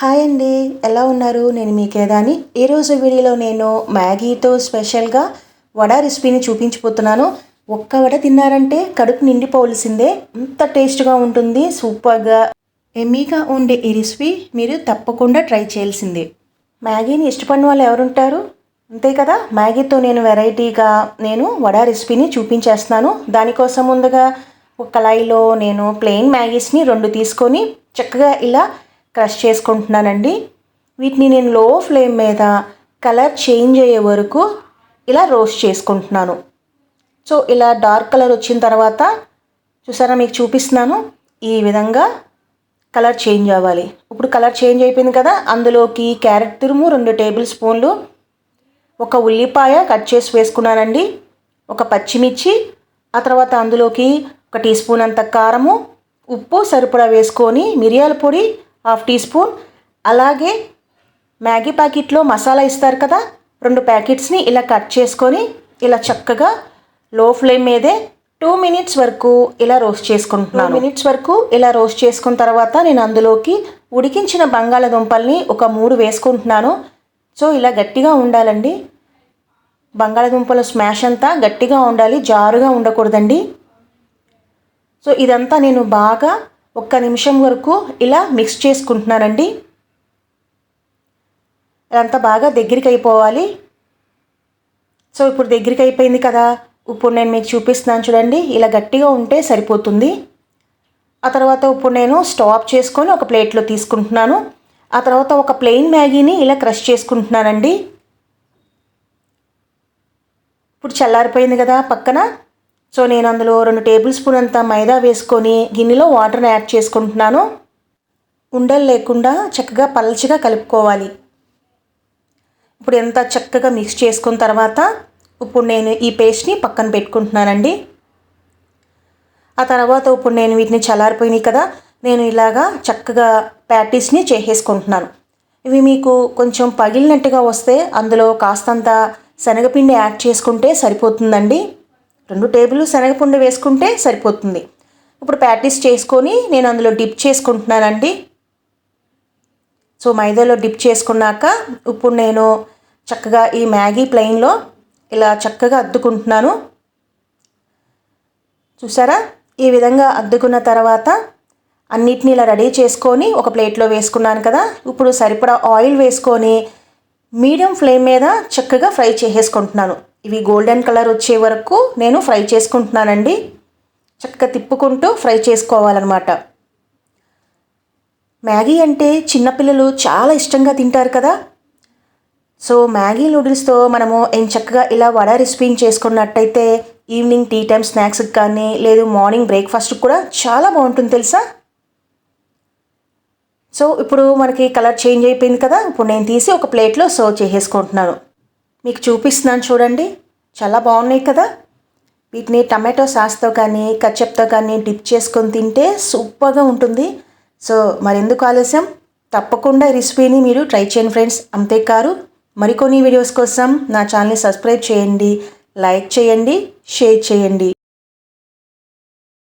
Hi అండి, ఎలా ఉన్నారు? నేను మీ కేదాని. ఈరోజు వీడియోలో నేను మ్యాగీతో స్పెషల్గా వడ రెసిపీని చూపించిపోతున్నాను. ఒక్క వడ తిన్నారంటే కడుపు నిండిపోవలసిందే, అంత టేస్ట్గా ఉంటుంది. సూపర్గా ఎమ్మీగా ఉండే ఈ రెసిపీ మీరు తప్పకుండా ట్రై చేయాల్సిందే. మ్యాగీని ఇష్టపడిన వాళ్ళు ఎవరుంటారు? అంతే కదా. మ్యాగీతో నేను వెరైటీగా వడ రెసిపీని చూపించేస్తున్నాను. దానికోసం ముందుగా ఒక కళాయిలో నేను ప్లెయిన్ మ్యాగీస్ని 2 తీసుకొని చక్కగా ఇలా క్రష్ చేసుకుంటున్నానండి. వీటిని నేను లో ఫ్లేమ్ మీద కలర్ చేంజ్ అయ్యే వరకు ఇలా రోస్ట్ చేసుకుంటున్నాను. సో ఇలా డార్క్ కలర్ వచ్చిన తర్వాత చూసారా, మీకు చూపిస్తున్నాను. ఈ విధంగా కలర్ చేంజ్ అవ్వాలి. ఇప్పుడు కలర్ చేంజ్ అయిపోయింది కదా. అందులోకి క్యారెట్ తురుము 2 టేబుల్ స్పూన్లు, ఒక ఉల్లిపాయ కట్ చేసి వేసుకున్నానండి, ఒక పచ్చిమిర్చి, ఆ తర్వాత అందులోకి 1 టీ స్పూన్ అంత కారము, ఉప్పు సరిపడా వేసుకొని, మిరియాల పొడి 1/2 టీ స్పూన్, అలాగే మ్యాగీ ప్యాకెట్లో మసాలా ఇస్తారు కదా, 2 ప్యాకెట్స్ని ఇలా కట్ చేసుకొని ఇలా చక్కగా లో ఫ్లేమ్ మీదే 2 మినిట్స్ వరకు ఇలా రోస్ట్ చేసుకుంటున్నాను. 2 మినిట్స్ వరకు ఇలా రోస్ట్ చేసుకున్న తర్వాత నేను అందులోకి ఉడికించిన బంగాళదుంపల్ని ఒక 3 వేసుకుంటున్నాను. సో ఇలా గట్టిగా ఉండాలండి. బంగాళదుంపల స్మాష్ అంతా గట్టిగా ఉండాలి, జారుగా ఉండకూడదండి. సో ఇదంతా నేను బాగా 1 నిమిషం వరకు ఇలా మిక్స్ చేసుకుంటున్నానండి. ఇదంతా బాగా దగ్గరికి అయిపోవాలి. సో ఇప్పుడు దగ్గరికి అయిపోయింది కదా. ఇప్పుడు నేను మీకు చూపిస్తున్నాను చూడండి. ఇలా గట్టిగా ఉంటే సరిపోతుంది. ఆ తర్వాత ఇప్పుడు నేను స్టవ్ ఆఫ్ చేసుకొని ఒక ప్లేట్లో తీసుకుంటున్నాను. ఆ తర్వాత ఒక ప్లెయిన్ మ్యాగీని ఇలా క్రష్ చేసుకుంటున్నానండి. ఇప్పుడు చల్లారిపోయింది కదా పక్కన. సో నేను అందులో 2 టేబుల్ స్పూన్ అంత మైదా వేసుకొని గిన్నెలో వాటర్ని యాడ్ చేసుకుంటున్నాను. ఉండలు లేకుండా చక్కగా పల్చగా కలుపుకోవాలి. ఇప్పుడు ఎంత చక్కగా మిక్స్ చేసుకున్న తర్వాత ఇప్పుడు నేను ఈ పేస్ట్ని పక్కన పెట్టుకుంటున్నానండి. ఆ తర్వాత ఇప్పుడు నేను వీటిని చల్లారిపోయినాయి కదా, నేను ఇలాగా చక్కగా ప్యాటీస్ని చేసేసుకుంటున్నాను. ఇవి మీకు కొంచెం పగిలినట్టుగా వస్తే అందులో కాస్తంత శనగపిండి యాడ్ చేసుకుంటే సరిపోతుందండి. 2 టేబుల్ శనగపిండి వేసుకుంటే సరిపోతుంది. ఇప్పుడు ప్యాటీస్ చేసుకొని నేను అందులో డిప్ చేసుకుంటున్నానండి. సో మైదాలో డిప్ చేసుకున్నాక ఇప్పుడు నేను చక్కగా ఈ మ్యాగీ ప్లెయిన్లో ఇలా చక్కగా అద్దుకుంటున్నాను. చూసారా, ఈ విధంగా అద్దుకున్న తర్వాత అన్నిటిని ఇలా రెడీ చేసుకొని ఒక ప్లేట్లో వేసుకున్నాను కదా. ఇప్పుడు సరిపడా ఆయిల్ వేసుకొని మీడియం ఫ్లేమ్ మీద చక్కగా ఫ్రై చేసేసుకుంటున్నాను. ఇవి గోల్డెన్ కలర్ వచ్చే వరకు నేను ఫ్రై చేసుకుంటున్నానండి. చక్కగా తిప్పుకుంటూ ఫ్రై చేసుకోవాలన్నమాట. మ్యాగీ అంటే చిన్నపిల్లలు చాలా ఇష్టంగా తింటారు కదా. సో మ్యాగీ నూడిల్స్తో మనము చక్కగా ఇలా వడ రెసిపీని చేసుకున్నట్టయితే ఈవినింగ్ టీ టైమ్ స్నాక్స్కి కానీ లేదు మార్నింగ్ బ్రేక్ఫాస్ట్కి కూడా చాలా బాగుంటుంది తెలుసా. సో ఇప్పుడు మనకి కలర్ చేంజ్ అయిపోయింది కదా. ఇప్పుడు నేను తీసి ఒక ప్లేట్లో సర్వ్ చేసేసుకుంటున్నాను. మీకు చూపిస్తున్నాను చూడండి, చాలా బాగున్నాయి కదా. వీటిని టమాటో సాస్తో కానీ కచప్తో కానీ డిప్ చేసుకొని తింటే సూపర్గా ఉంటుంది. సో మరెందుకు ఆలస్యం, తప్పకుండా ఈ రెసిపీని మీరు ట్రై చేయండి ఫ్రెండ్స్. అంతేకాదు మరికొన్ని వీడియోస్ కోసం నా ఛానల్ని సబ్స్క్రైబ్ చేయండి, లైక్ చేయండి, షేర్ చేయండి.